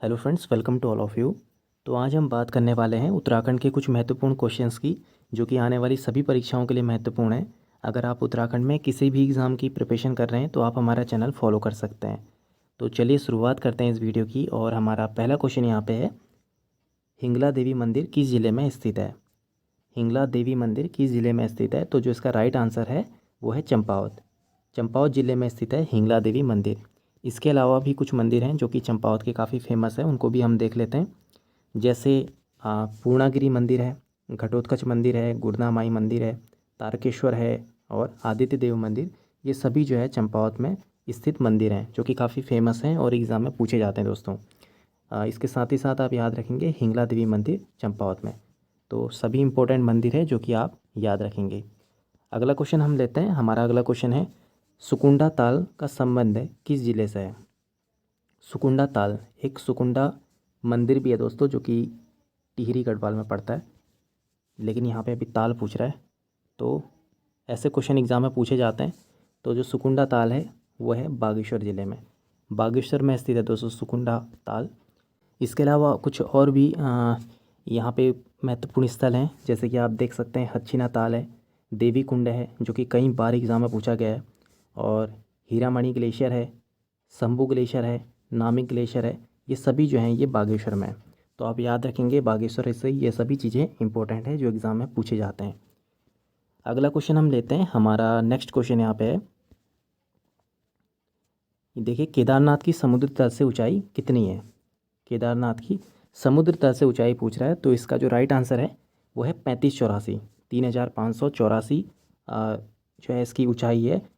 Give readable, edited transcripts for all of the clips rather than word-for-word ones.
Hello friends, welcome to all of you. तो आज हम बात करने वाले हैं उत्तराखंड के कुछ महत्वपूर्ण क्वेश्चंस की, जो कि आने वाली सभी परीक्षाओं के लिए महत्वपूर्ण हैं। अगर आप उत्तराखंड में किसी भी एग्ज़ाम की प्रिपरेशन कर रहे हैं तो आप हमारा चैनल फॉलो कर सकते हैं। तो चलिए शुरुआत करते हैं इस वीडियो की। और हमारा पहला क्वेश्चन यहाँ पे है, हिंगला देवी मंदिर किस ज़िले में स्थित है? हिंगला देवी मंदिर किस ज़िले में स्थित है? तो जो इसका राइट आंसर है वो है चंपावत। चंपावत ज़िले में स्थित है हिंगला देवी मंदिर। इसके अलावा भी कुछ मंदिर हैं जो कि चंपावत के काफ़ी फेमस है, उनको भी हम देख लेते हैं। जैसे पूर्णागिरि मंदिर है, घटोत्कच मंदिर है, गुरनामाई मंदिर है, तारकेश्वर है और आदित्य देव मंदिर। ये सभी जो है चंपावत में स्थित मंदिर हैं जो कि काफ़ी फेमस हैं और एग्ज़ाम में पूछे जाते हैं दोस्तों। इसके साथ ही साथ आप याद रखेंगे हिंगला देवी मंदिर चंपावत में। तो सभी इंपॉर्टेंट मंदिर है जो कि आप याद रखेंगे। अगला क्वेश्चन हम लेते हैं। हमारा अगला क्वेश्चन है, सुकुंडा ताल का संबंध किस ज़िले से है? सुकुंडा ताल, एक सुकुंडा मंदिर भी है दोस्तों जो कि टिहरी गढ़वाल में पड़ता है, लेकिन यहाँ पे अभी ताल पूछ रहा है। तो ऐसे क्वेश्चन एग्ज़ाम में पूछे जाते हैं। तो जो सुकुंडा ताल है वो है बागेश्वर ज़िले में, बागेश्वर में स्थित है दोस्तों सुकुंडा ताल। इसके अलावा कुछ और भी यहाँ पे महत्वपूर्ण स्थल हैं, जैसे कि आप देख सकते हैं हच्छिना ताल है, देवी कुंड है जो कि कई बार एग्ज़ाम में पूछा गया है, और हीरामणि ग्लेशियर है, शंभू ग्लेशियर है, नामिक ग्लेशियर है। ये सभी जो हैं ये बागेश्वर में है। तो आप याद रखेंगे बागेश्वर से ये सभी चीज़ें इंपॉर्टेंट है जो एग्ज़ाम में पूछे जाते हैं। अगला क्वेश्चन हम लेते हैं। हमारा नेक्स्ट क्वेश्चन यहाँ पे है, देखिए केदारनाथ की समुद्र तल से ऊंचाई कितनी है? केदारनाथ की समुद्र तल से ऊंचाई पूछ रहा है। तो इसका जो राइट आंसर है वो है 3584, 3584 जो है इसकी ऊंचाई है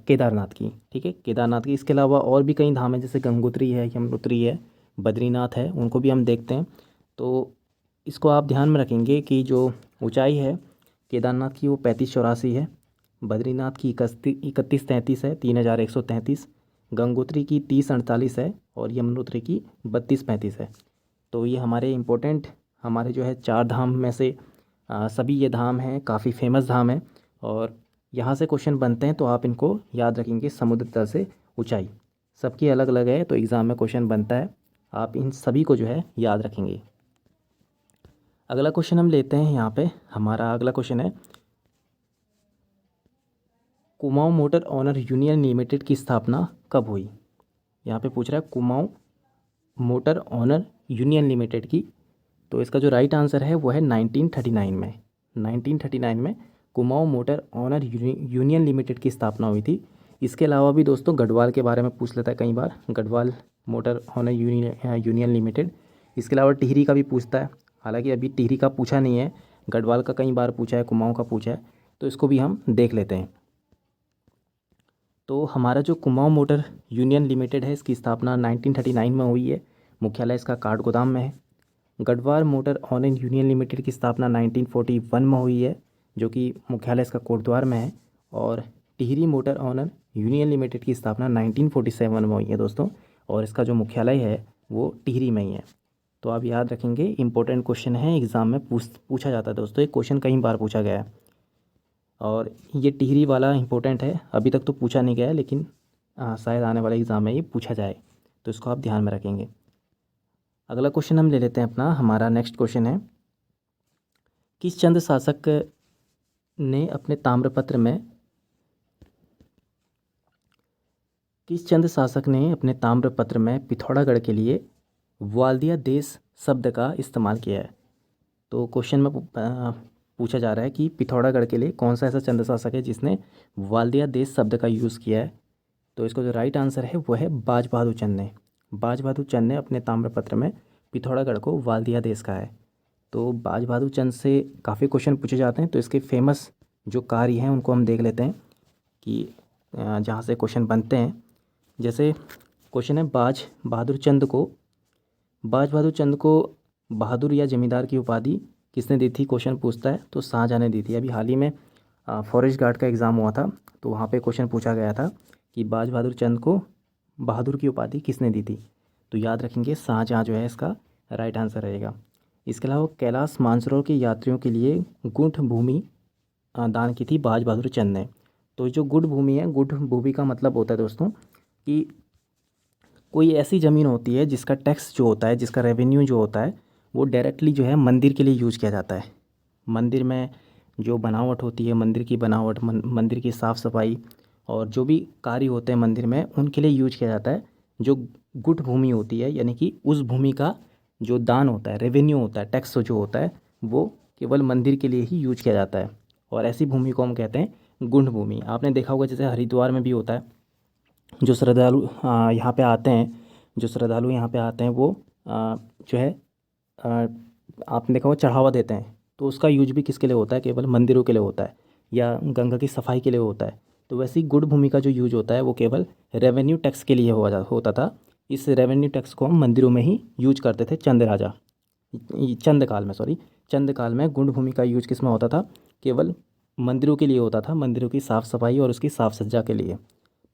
केदारनाथ की। ठीक है, केदारनाथ की। इसके अलावा और भी कई धाम हैं, जैसे गंगोत्री है, यमुनोत्री है, बद्रीनाथ है, उनको भी हम देखते हैं। तो इसको आप ध्यान में रखेंगे कि जो ऊंचाई है केदारनाथ की वो 3584 है, बद्रीनाथ की 3133 है, 3133, गंगोत्री की 3048 है और यमुनोत्री की 3235 है। तो ये हमारे इम्पोर्टेंट, हमारे जो है 4 धाम में से सभी ये धाम हैं, काफ़ी फेमस धाम है और यहाँ से क्वेश्चन बनते हैं। तो आप इनको याद रखेंगे, समुद्र तल से ऊंचाई सबकी अलग अलग है, तो एग्ज़ाम में क्वेश्चन बनता है, आप इन सभी को जो है याद रखेंगे। अगला क्वेश्चन हम लेते हैं। यहाँ पे हमारा अगला क्वेश्चन है, Kumaon motor owner union limited की स्थापना कब हुई? यहाँ पे पूछ रहा है Kumaon motor owner union limited की। तो इसका जो राइट आंसर है वो है 1939 में। 1939 में Kumaon motor owner union limited की स्थापना हुई थी। इसके अलावा भी दोस्तों गढ़वाल के बारे में पूछ लेता है कई बार, Garhwal motor owner union limited. इसके अलावा टिहरी का भी पूछता है, हालांकि अभी टिहरी का पूछा नहीं है, गढ़वाल का कई बार पूछा है, कुमाऊं का पूछा है, तो इसको भी हम देख लेते हैं। तो हमारा जो कुमाऊं मोटर यूनियन लिमिटेड है इसकी स्थापना 1939 में हुई है, मुख्यालय इसका काठगोदाम में है। Garhwal motor owner union limited की स्थापना 1941 में हुई है, जो कि मुख्यालय इसका कोटद्वार में है। और Tehri motor owner union limited की स्थापना 1947 में हुई है दोस्तों, और इसका जो मुख्यालय है वो टिहरी में ही है। तो आप याद रखेंगे, इंपॉर्टेंट क्वेश्चन है, एग्ज़ाम में पूछा जाता है दोस्तों, एक क्वेश्चन कई बार पूछा गया है। और ये टिहरी वाला इंपॉर्टेंट है, अभी तक तो पूछा नहीं गया है, लेकिन शायद आने वाले एग्ज़ाम में ये पूछा जाए, तो इसको आप ध्यान में रखेंगे। अगला क्वेश्चन हम ले लेते हैं अपना। हमारा नेक्स्ट क्वेश्चन है, किस चंद शासक ने अपने ताम्रपत्र में पिथौरागढ़ के लिए ग्वालियर देश शब्द का इस्तेमाल किया है? तो क्वेश्चन में पूछा जा रहा है कि पिथौरागढ़ के लिए कौन सा ऐसा चंद शासक है जिसने ग्वालियर देश शब्द का यूज़ किया है? तो इसका जो राइट आंसर है वो है बाज बहादुर चंद ने। बाज बहादुर चंद ने अपने ताम्रपत्र में पिथौरागढ़ को ग्वालियर देश कहा है। तो बाज बहादुर चंद से काफ़ी क्वेश्चन पूछे जाते हैं, तो इसके फेमस जो कार्य हैं उनको हम देख लेते हैं कि जहाँ से क्वेश्चन बनते हैं। जैसे क्वेश्चन है, बाज बहादुर चंद को बहादुर या जमींदार की उपाधि किसने दी थी? क्वेश्चन पूछता है। तो शाहजहाँ ने दी थी। अभी हाल ही में फॉरेस्ट गार्ड का एग्ज़ाम हुआ था, तो वहाँ पे क्वेश्चन पूछा गया था कि बाज बहादुर चंद को बहादुर की उपाधि किसने दी थी? तो याद रखेंगे शाहजहाँ जो है इसका राइट आंसर रहेगा। इसके अलावा कैलाश मानसरोवर के यात्रियों के लिए गुंठ भूमि दान की थी बाज बहादुर चंद ने। तो जो गुड़ भूमि है, गुड़ भूमि का मतलब होता है दोस्तों कि कोई ऐसी ज़मीन होती है जिसका टैक्स जो होता है, जिसका रेवेन्यू जो होता है, वो डायरेक्टली जो है मंदिर के लिए यूज़ किया जाता है। मंदिर में जो बनावट होती है, मंदिर की बनावट, मंदिर की साफ़ सफाई और जो भी कार्य होते हैं मंदिर में, उनके लिए यूज किया जाता है। जो गुट भूमि होती है, यानी कि उस भूमि का जो दान होता है, रेवेन्यू होता है, टैक्स जो होता है, वो केवल मंदिर के लिए ही यूज किया जाता है। और ऐसी भूमि को हम कहते हैं गुंड भूमि। आपने देखा होगा जैसे हरिद्वार में भी होता है, जो श्रद्धालु यहाँ पे आते हैं, जो श्रद्धालु यहाँ पे आते हैं, वो जो है आ, आपने देखा होगा चढ़ावा देते हैं, तो उसका यूज भी किसके लिए होता है? केवल मंदिरों के लिए होता है, या गंगा की सफाई के लिए होता है। तो वैसे ही गुड़ भूमि का जो यूज होता है वो केवल रेवेन्यू टैक्स के लिए होता था। इस रेवेन्यू टैक्स को हम मंदिरों में ही यूज करते थे। चंद काल में, चंद काल में गुड़ भूमि का यूज किस में होता था? केवल मंदिरों के लिए होता था, मंदिरों की साफ़ सफाई और उसकी साफ सज्जा के लिए।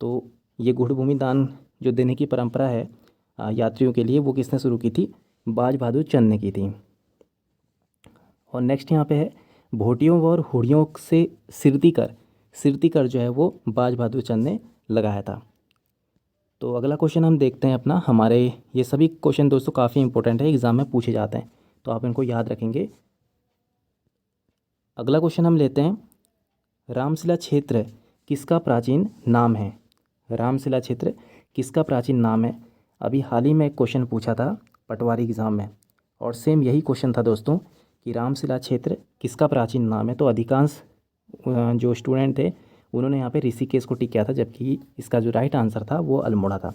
तो ये गुड़ भूमि दान जो देने की परंपरा है यात्रियों के लिए, वो किसने शुरू की थी? बाज बहादुर चंद ने की थी। और नेक्स्ट यहाँ पे है भोटियों और हुड़ियों से सिरती कर जो है वो बाज बहादुर चंद ने लगाया था। तो अगला क्वेश्चन हम देखते हैं अपना। हमारे ये सभी क्वेश्चन दोस्तों काफ़ी इंपॉर्टेंट है, एग्ज़ाम में पूछे जाते हैं, तो आप इनको याद रखेंगे। अगला क्वेश्चन हम लेते हैं, रामशिला क्षेत्र किसका प्राचीन नाम है? रामशिला क्षेत्र किसका प्राचीन नाम है? अभी हाल ही में एक क्वेश्चन पूछा था पटवारी एग्ज़ाम में, और सेम यही क्वेश्चन था दोस्तों कि रामशिला क्षेत्र किसका प्राचीन नाम है। तो अधिकांश जो स्टूडेंट थे उन्होंने यहाँ पे ऋषिकेश को टिक किया था, जबकि इसका जो राइट आंसर था वो अल्मोड़ा था।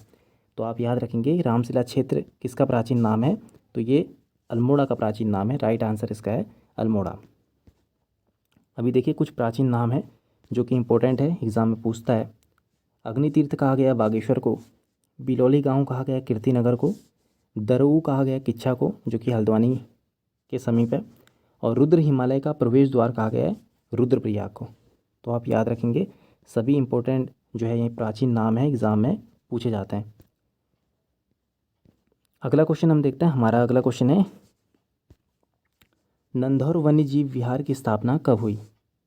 तो आप याद रखेंगे रामशिला क्षेत्र किसका प्राचीन नाम है, तो ये अल्मोड़ा का प्राचीन नाम है। राइट आंसर इसका है अल्मोड़ा। अभी देखिए कुछ प्राचीन नाम है जो कि इम्पोर्टेंट है, एग्ज़ाम में पूछता है। अग्नितीर्थ कहा गया बागेश्वर को, बिलौली गांव कहा गया कीर्तिनगर को, दरऊ कहा गया किच्छा को जो कि हल्द्वानी के समीप है, और रुद्र हिमालय का प्रवेश द्वार कहा गया है रुद्रप्रयाग को। तो आप याद रखेंगे सभी इम्पोर्टेंट जो है ये प्राचीन नाम है, एग्ज़ाम में पूछे जाते हैं। अगला क्वेश्चन हम देखते हैं। हमारा अगला क्वेश्चन है, नंधौर वन्यजीव विहार की स्थापना कब हुई?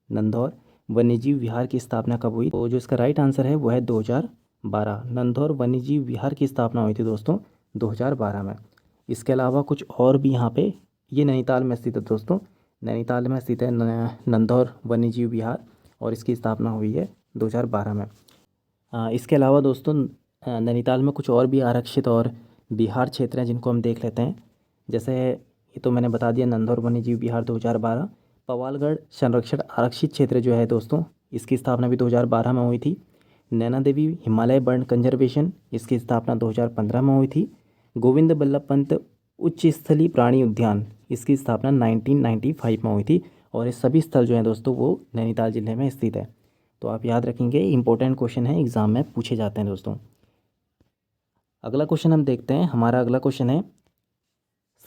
नंधौर वन्यजीव विहार की स्थापना कब हुई? तो जो इसका राइट आंसर है वो है 2012। नंधौर वन्यजीव विहार की स्थापना हुई थी दोस्तों 2012 में। इसके अलावा कुछ और भी यहाँ पे, ये नैनीताल में स्थित है दोस्तों, नैनीताल में स्थित है नंधौर वन्यजीव विहार, और इसकी स्थापना हुई है 2012 में। इसके अलावा दोस्तों नैनीताल में कुछ और भी आरक्षित और बिहार क्षेत्र हैं जिनको हम देख लेते हैं। जैसे ये तो मैंने बता दिया, नंधौर वन्यजीव विहार 2012। पवालगढ़ संरक्षण आरक्षित क्षेत्र जो है दोस्तों, इसकी स्थापना भी 2012 में हुई थी। नैना देवी हिमालय बर्ड कंजर्वेशन, इसकी स्थापना 2015 में हुई थी। गोविंद बल्लभ पंत उच्च स्थलीय प्राणी उद्यान, इसकी स्थापना 1995 में हुई थी। और ये सभी स्थल जो हैं दोस्तों वो नैनीताल जिले में स्थित है। तो आप याद रखेंगे, इंपॉर्टेंट क्वेश्चन है, एग्ज़ाम में पूछे जाते हैं दोस्तों। अगला क्वेश्चन हम देखते हैं। हमारा अगला क्वेश्चन है,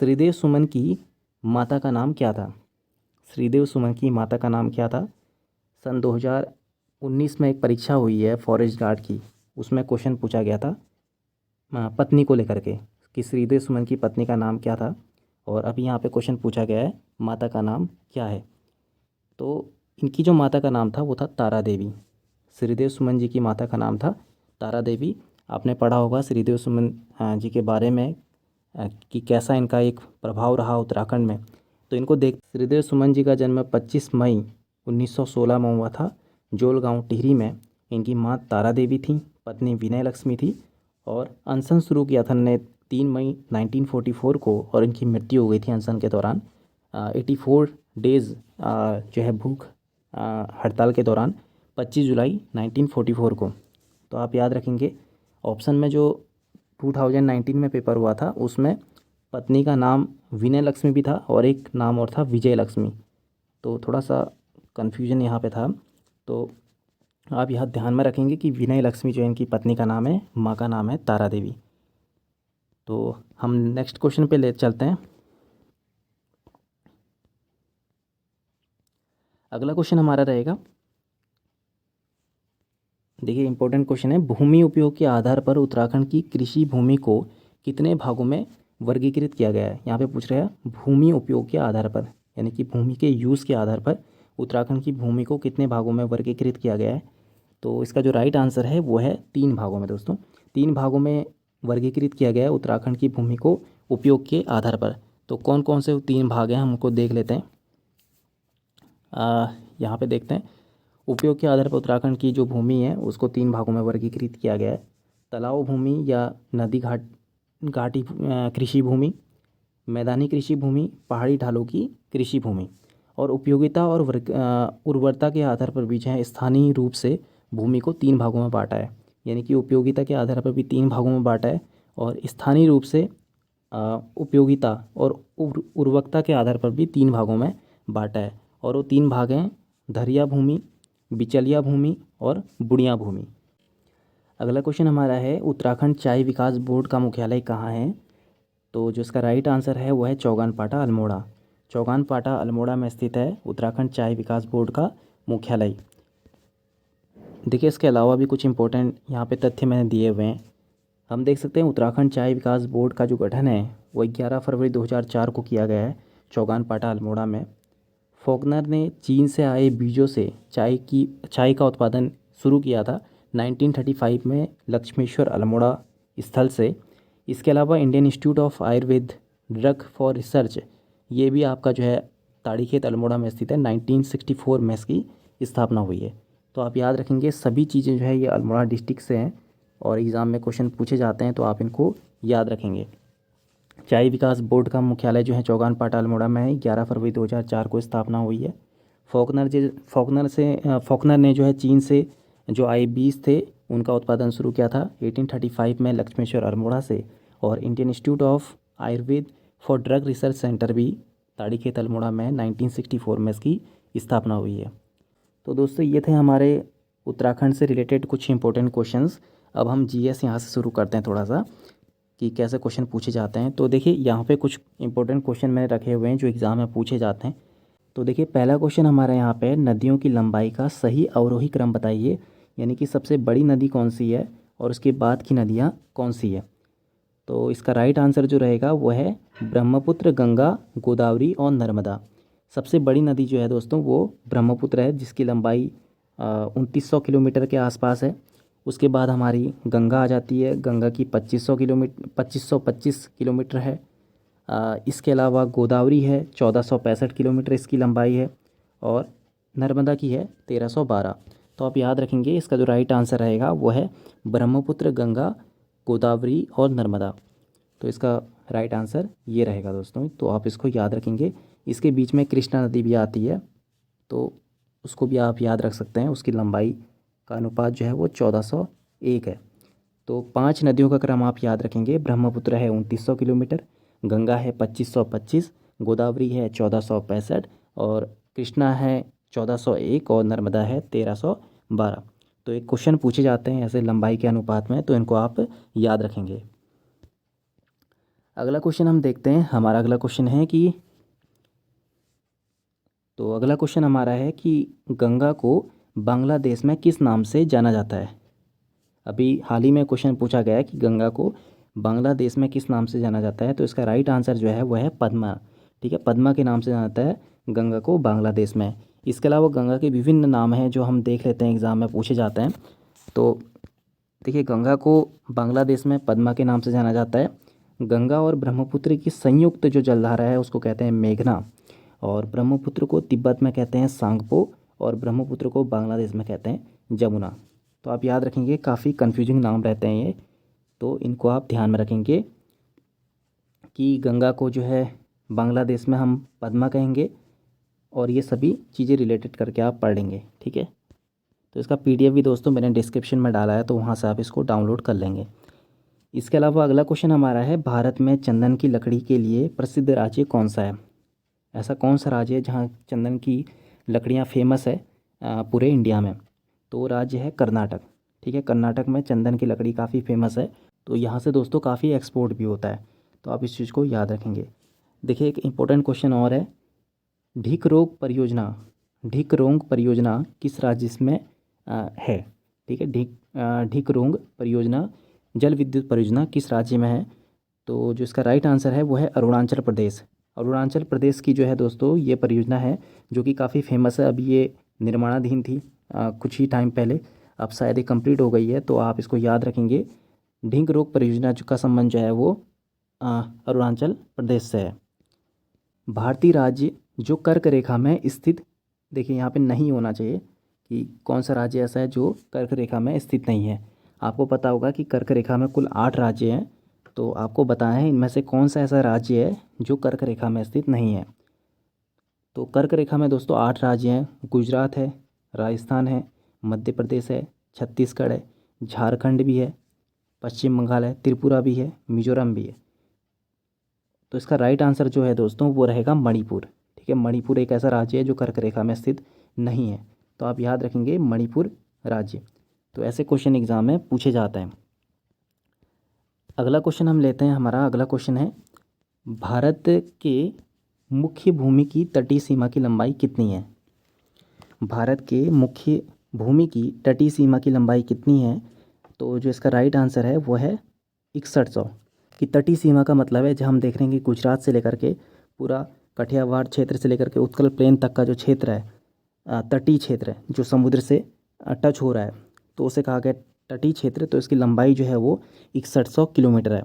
श्रीदेव सुमन की माता का नाम क्या था? श्रीदेव सुमन की माता का नाम क्या था? सन 2019 में एक परीक्षा हुई है फॉरेस्ट गार्ड की, उसमें क्वेश्चन पूछा गया था पत्नी को लेकर के कि श्रीदेव सुमन की पत्नी का नाम क्या था। और अभी यहाँ पे क्वेश्चन पूछा गया है माता का नाम क्या है। तो इनकी जो माता का नाम था वो था तारा देवी। श्रीदेव सुमन जी की माता का नाम था तारा देवी। आपने पढ़ा होगा श्रीदेव सुमन जी के बारे में कि कैसा इनका एक प्रभाव रहा उत्तराखंड में। तो इनको देख, श्रीदेव सुमन जी का जन्म 25 मई 1916 में हुआ था जोल गांव टिहरी में। इनकी माँ तारा देवी थी, पत्नी विनय लक्ष्मी थी, और अनशन शुरू किया था ने 3 मई 1944 को, और इनकी मृत्यु हो गई थी अनशन के दौरान 84 डेज़ जो है भूख हड़ताल के दौरान 25 जुलाई 1944 को। तो आप याद रखेंगे ऑप्शन में जो 2019 में पेपर हुआ था उसमें पत्नी का नाम विनय लक्ष्मी भी था और एक नाम और था विजय लक्ष्मी। तो थोड़ा सा कन्फ्यूजन यहाँ पे था। तो आप यहाँ ध्यान में रखेंगे कि विनय लक्ष्मी जो है इनकी पत्नी का नाम है, माँ का नाम है तारा देवी। तो हम नेक्स्ट क्वेश्चन पे ले चलते हैं। अगला क्वेश्चन हमारा रहेगा, देखिए इंपॉर्टेंट क्वेश्चन है, भूमि उपयोग के आधार पर उत्तराखंड की कृषि भूमि को कितने भागों में वर्गीकृत किया गया है? यहाँ पे पूछ रहा है भूमि उपयोग के आधार पर, यानी कि भूमि के यूज़ के आधार पर उत्तराखंड की भूमि को कितने भागों में वर्गीकृत किया गया है। तो इसका जो राइट आंसर है वो है 3 भागों में दोस्तों। 3 भागों में वर्गीकृत किया गया है उत्तराखंड की भूमि को उपयोग के आधार पर। तो कौन कौन से 3 भाग हैं हम उनको देख लेते हैं। यहाँ पे देखते हैं। उपयोग के आधार पर उत्तराखंड की जो भूमि है उसको 3 भागों में वर्गीकृत किया गया है। तालाब भूमि या नदी घाटी कृषि भूमि, मैदानी कृषि भूमि, पहाड़ी ढालों की कृषि भूमि। और उपयोगिता और उर्वरता के आधार पर भी जो है स्थानीय रूप से भूमि को 3 भागों में बांटा है। यानी कि उपयोगिता के आधार पर भी 3 भागों में बांटा है और स्थानीय रूप से उपयोगिता और उर्वरकता के आधार पर भी 3 भागों में बांटा है। और वो 3 भाग हैं धरिया भूमि, बिचलिया भूमि और बुढ़िया भूमि। अगला क्वेश्चन हमारा है उत्तराखंड चाय विकास बोर्ड का मुख्यालय कहाँ है। तो जो इसका राइट आंसर है वो है चौगानपाटा अल्मोड़ा। चौगानपाटा अल्मोड़ा में स्थित है उत्तराखंड चाय विकास बोर्ड का मुख्यालय। देखिए इसके अलावा भी कुछ इंपॉर्टेंट यहाँ पे तथ्य मैंने दिए हुए हैं। हम देख सकते हैं उत्तराखंड चाय विकास बोर्ड का जो गठन है वो 11 फरवरी 2004 को किया गया है चौगानपाटा अल्मोड़ा में। फॉकनर ने चीन से आए बीजों से चाय का उत्पादन शुरू किया था 1935 में लक्ष्मेश्वर अल्मोड़ा स्थल से। इसके अलावा Indian institute of Ayurveda drug for research ये भी आपका जो है ताड़ीखेत अल्मोड़ा में स्थित है। 1964 में इसकी स्थापना हुई है। तो आप याद रखेंगे सभी चीज़ें जो है ये अल्मोड़ा डिस्ट्रिक्ट से हैं और एग्ज़ाम में क्वेश्चन पूछे जाते हैं तो आप इनको याद रखेंगे। चाय विकास बोर्ड का मुख्यालय जो है चौगानपाटा अल्मोड़ा में है। 11 फरवरी 2004 को स्थापना हुई है। फॉकनर ने जो है चीन से जो आए बीज थे उनका उत्पादन शुरू किया था 1835 में लक्ष्मेश्वर अल्मोड़ा से। और Indian institute of Ayurveda for drug research centre भी ताड़ीखेत अल्मोड़ा में 1964 में इसकी स्थापना हुई है। तो दोस्तों ये थे हमारे उत्तराखंड से रिलेटेड कुछ इंपॉर्टेंट क्वेश्चंस। अब हम जीएस यहाँ से शुरू करते हैं थोड़ा सा कि कैसे क्वेश्चन पूछे जाते हैं। तो देखिए यहाँ पे कुछ इंपॉर्टेंट क्वेश्चन मैंने रखे हुए हैं जो एग्ज़ाम में पूछे जाते हैं। तो देखिए पहला क्वेश्चन हमारा यहाँ पे नदियों की लंबाई का सही अवरोही क्रम बताइए। यानी कि सबसे बड़ी नदी कौन सी है और उसके बाद की नदियाँ कौन सी है। तो इसका राइट आंसर जो रहेगा वो है ब्रह्मपुत्र, गंगा, गोदावरी और नर्मदा। सबसे बड़ी नदी जो है दोस्तों वो ब्रह्मपुत्र है जिसकी लंबाई 2900 किलोमीटर के आसपास है। उसके बाद हमारी गंगा आ जाती है। गंगा की 2525 किलोमीटर है। इसके अलावा गोदावरी है 1465 किलोमीटर इसकी लंबाई है। और नर्मदा की है 1312। तो आप याद रखेंगे इसका जो राइट आंसर रहेगा वो है ब्रह्मपुत्र, गंगा, गोदावरी और नर्मदा। तो इसका राइट आंसर ये रहेगा दोस्तों। तो आप इसको याद रखेंगे। इसके बीच में कृष्णा नदी भी आती है तो उसको भी आप याद रख सकते हैं। उसकी लंबाई का अनुपात जो है वो 1401 है। तो 5 नदियों का क्रम आप याद रखेंगे। ब्रह्मपुत्र है 2900 किलोमीटर, गंगा है 2525, गोदावरी है 1465 और कृष्णा है 1401 और नर्मदा है 1312। तो एक क्वेश्चन पूछे जाते हैं ऐसे लंबाई के अनुपात में तो इनको आप याद रखेंगे। अगला क्वेश्चन हम देखते हैं। हमारा अगला क्वेश्चन है कि अगला क्वेश्चन हमारा है कि गंगा को बांग्लादेश में किस नाम से जाना जाता है। अभी हाल ही में क्वेश्चन पूछा गया है कि गंगा को बांग्लादेश में किस नाम से जाना जाता है। तो इसका राइट आंसर जो है वह है पद्मा। ठीक है, पद्मा के नाम से जाना जाता है गंगा को बांग्लादेश में। इसके अलावा गंगा के विभिन्न नाम हैं जो हम देख लेते हैं, एग्ज़ाम में पूछे जाते हैं। तो देखिए गंगा को बांग्लादेश में पद्मा के नाम से जाना जाता है। गंगा और ब्रह्मपुत्र की संयुक्त जो जलधारा है उसको कहते हैं मेघना। और ब्रह्मपुत्र को तिब्बत में कहते हैं सांगपो और ब्रह्मपुत्र को बांग्लादेश में कहते हैं जमुना। तो आप याद रखेंगे, काफ़ी कन्फ्यूजिंग नाम रहते हैं ये, तो इनको आप ध्यान में रखेंगे कि गंगा को जो है बांग्लादेश में हम पद्मा कहेंगे और ये सभी चीज़ें रिलेटेड करके आप पढ़ लेंगे। ठीक है, तो इसका पीडीएफ भी दोस्तों मैंने डिस्क्रिप्शन में डाला है तो वहाँ से आप इसको डाउनलोड कर लेंगे। इसके अलावा अगला क्वेश्चन हमारा है भारत में चंदन की लकड़ी के लिए प्रसिद्ध राज्य कौन सा है। ऐसा कौन सा राज्य है जहाँ चंदन की लकड़ियाँ फेमस है पूरे इंडिया में। तो वो राज्य है कर्नाटक। ठीक है, कर्नाटक में चंदन की लकड़ी काफ़ी फेमस है तो यहाँ से दोस्तों काफ़ी एक्सपोर्ट भी होता है। तो आप इस चीज़ को याद रखेंगे। देखिए एक इम्पोर्टेंट क्वेश्चन और है, ढिकरोंग परियोजना किस राज्य में है। ठीक है, ढिकरोंग परियोजना जल विद्युत परियोजना किस राज्य में है। तो जो इसका राइट आंसर है वो है अरुणाचल प्रदेश। अरुणाचल प्रदेश की जो है दोस्तों ये परियोजना है जो कि काफ़ी फेमस है। अभी ये निर्माणाधीन थी कुछ ही टाइम पहले, अब शायद ये कंप्लीट हो गई है। तो आप इसको याद रखेंगे ढिंक रोग परियोजना का संबंध जो है वो अरुणाचल प्रदेश से है। भारतीय राज्य जो कर्क रेखा में स्थित, देखिए यहाँ पे नहीं होना चाहिए कि कौन सा राज्य ऐसा है जो कर्क रेखा में स्थित नहीं है। आपको पता होगा कि कर्क रेखा में कुल 8 राज्य हैं, तो आपको बताया है इनमें से कौन सा ऐसा राज्य है जो कर्क रेखा में स्थित नहीं है। तो कर्क रेखा में दोस्तों 8 राज्य हैं। गुजरात है, राजस्थान है, मध्य प्रदेश है, छत्तीसगढ़ है, झारखंड भी है, पश्चिम बंगाल है, त्रिपुरा भी है, मिजोरम भी है। तो इसका राइट आंसर जो है दोस्तों वो रहेगा मणिपुर। ठीक है, मणिपुर एक ऐसा राज्य है जो कर्क रेखा में स्थित नहीं है, तो आप याद रखेंगे मणिपुर राज्य। तो ऐसे क्वेश्चन एग्जाम में पूछे जाते हैं। अगला क्वेश्चन हम लेते हैं। हमारा अगला क्वेश्चन है, भारत के मुख्य भूमि की तटीय सीमा की लंबाई कितनी है? भारत के मुख्य भूमि की तटीय सीमा की लंबाई कितनी है? तो जो इसका राइट आंसर है वो है 6100 की। तटीय सीमा का मतलब है जहाँ हम देख रहे हैं कि गुजरात से लेकर के पूरा कठियावाड़ क्षेत्र से लेकर के उत्कल प्लेन तक का जो क्षेत्र है, तटीय क्षेत्र है जो समुद्र से टच हो रहा है, तो उसे कहा गया तटीय क्षेत्र। तो इसकी लंबाई जो है वो 6100 किलोमीटर है।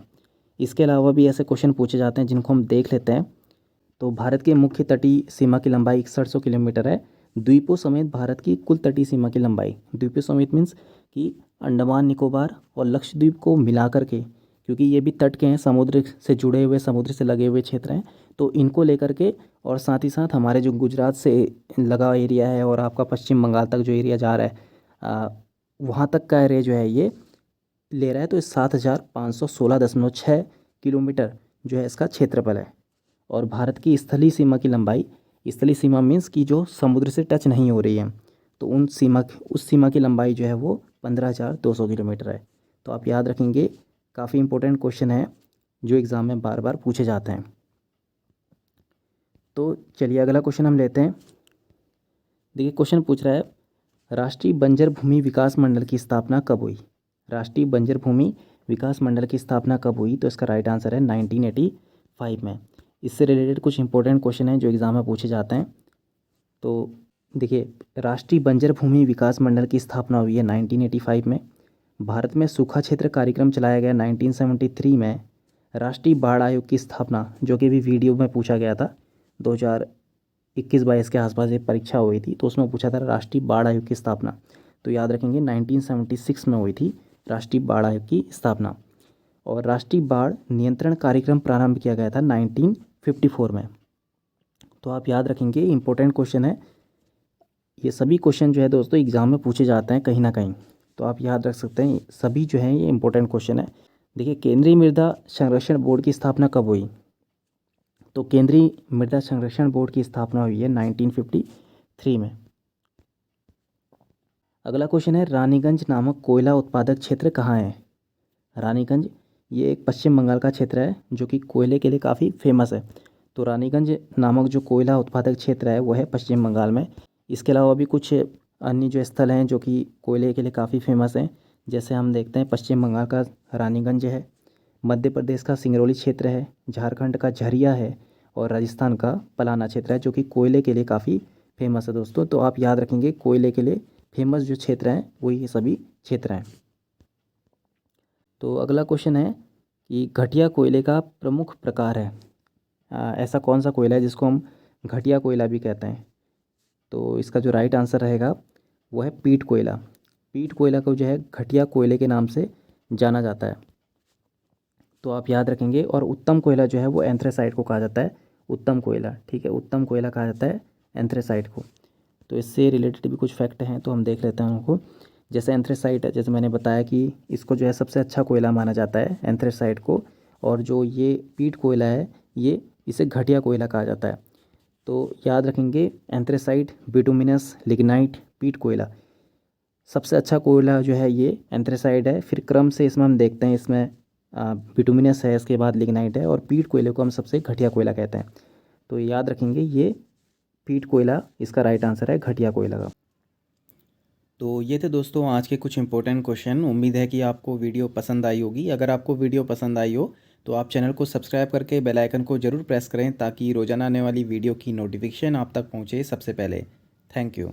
इसके अलावा भी ऐसे क्वेश्चन पूछे जाते हैं जिनको हम देख लेते हैं। तो भारत के मुख्य तटीय सीमा की लंबाई 6100 किलोमीटर है। द्वीपों समेत भारत की कुल तटीय सीमा की लंबाई, द्वीपों समेत मीन्स कि अंडमान निकोबार और लक्षद्वीप को मिला करके, क्योंकि ये भी तट के हैं, समुद्र से जुड़े हुए, समुद्र से लगे हुए क्षेत्र हैं, तो इनको लेकर के और साथ ही साथ हमारे जो गुजरात से लगा एरिया है और आपका पश्चिम बंगाल तक जो एरिया जा रहा है, वहाँ तक का एरिया जो है ये ले रहा है। तो 7516.6 किलोमीटर जो है इसका क्षेत्रफल है। और भारत की स्थलीय सीमा की लंबाई, स्थलीय सीमा मीन्स कि जो समुद्र से टच नहीं हो रही है, तो उस सीमा की लंबाई जो है वो 15,200 किलोमीटर है। तो आप याद रखेंगे, काफ़ी इंपॉर्टेंट क्वेश्चन है जो एग्ज़ाम में बार बार पूछे जाते हैं। तो चलिए अगला क्वेश्चन हम लेते हैं। देखिए क्वेश्चन पूछ रहा है, राष्ट्रीय बंजर भूमि विकास मंडल की स्थापना कब हुई? राष्ट्रीय बंजर भूमि विकास मंडल की स्थापना कब हुई? तो इसका राइट आंसर है 1985 में। इससे रिलेटेड कुछ इंपॉर्टेंट क्वेश्चन हैं जो एग्ज़ाम में पूछे जाते हैं। तो देखिए, राष्ट्रीय बंजर भूमि विकास मंडल की स्थापना हुई है 1985 में। भारत में सूखा क्षेत्र कार्यक्रम चलाया गया 1973 में। राष्ट्रीय बाढ़ आयोग की स्थापना, जो कि भी वीडियो में पूछा गया था, 2021-22 के आसपास एक परीक्षा हुई थी, तो उसमें पूछा था राष्ट्रीय बाढ़ आयोग की स्थापना। तो याद रखेंगे 1976 में हुई थी राष्ट्रीय बाढ़ आयोग की स्थापना। और राष्ट्रीय बाढ़ नियंत्रण कार्यक्रम प्रारंभ किया गया था 1954 में। तो आप याद रखेंगे, इंपॉर्टेंट क्वेश्चन है ये। सभी क्वेश्चन जो है दोस्तों एग्ज़ाम में पूछे जाते हैं कहीं ना कहीं, तो आप याद रख सकते हैं, सभी जो हैं ये इंपॉर्टेंट क्वेश्चन है। देखिए, केंद्रीय मृदा संरक्षण बोर्ड की स्थापना कब हुई? तो केंद्रीय मृदा संरक्षण बोर्ड की स्थापना हुई है 1953 में। अगला क्वेश्चन है, रानीगंज नामक कोयला उत्पादक क्षेत्र कहाँ है? रानीगंज ये एक पश्चिम बंगाल का क्षेत्र है जो कि कोयले के लिए काफ़ी फेमस है। तो रानीगंज नामक जो कोयला उत्पादक क्षेत्र है वो है पश्चिम बंगाल में। इसके अलावा भी कुछ अन्य जो स्थल हैं जो कि कोयले के लिए काफ़ी फेमस हैं, जैसे हम देखते हैं पश्चिम बंगाल का रानीगंज है, मध्य प्रदेश का सिंगरौली क्षेत्र है, झारखंड का झरिया है और राजस्थान का पलाना क्षेत्र है जो कि कोयले के लिए काफ़ी फेमस है दोस्तों। तो आप याद रखेंगे, कोयले के लिए फेमस जो क्षेत्र हैं वही ये सभी क्षेत्र हैं। तो अगला क्वेश्चन है कि घटिया कोयले का प्रमुख प्रकार है। ऐसा कौन सा कोयला है जिसको हम घटिया कोयला भी कहते हैं? तो इसका जो राइट आंसर रहेगा वो है पीट कोयला। पीट कोयला को जो है घटिया कोयले के नाम से जाना जाता है। तो आप याद रखेंगे। और उत्तम कोयला जो है वो एंथ्रेसाइट को कहा जाता है, उत्तम कोयला। ठीक है, उत्तम कोयला कहा जाता है एंथ्रेसाइट को। तो इससे रिलेटेड भी कुछ फैक्ट हैं, तो हम देख लेते हैं उनको। जैसे एंथ्रेसाइट है, जैसे मैंने बताया कि इसको जो है सबसे अच्छा कोयला माना जाता है एंथ्रेसाइट को। और जो ये पीट कोयला है ये इसे घटिया कोयला कहा जाता है। तो याद रखेंगे, एंथ्रेसाइट, बिटुमिनस, लिग्नाइट, पीट कोयला, सबसे अच्छा कोयला जो है ये एंथ्रेसाइट है। फिर क्रम से इसमें हम देखते हैं, इसमें बिटुमिनस है, इसके बाद लिग्नाइट है और पीट कोयले को हम सबसे घटिया कोयला कहते हैं। तो याद रखेंगे, ये पीट कोयला इसका राइट आंसर है, घटिया कोयला का। तो ये थे दोस्तों आज के कुछ इंपॉर्टेंट क्वेश्चन। उम्मीद है कि आपको वीडियो पसंद आई होगी। अगर आपको वीडियो पसंद आई हो तो आप चैनल को सब्सक्राइब करके बेल आइकन को ज़रूर प्रेस करें ताकि रोज़ाना आने वाली वीडियो की नोटिफिकेशन आप तक पहुँचे सबसे पहले। Thank you.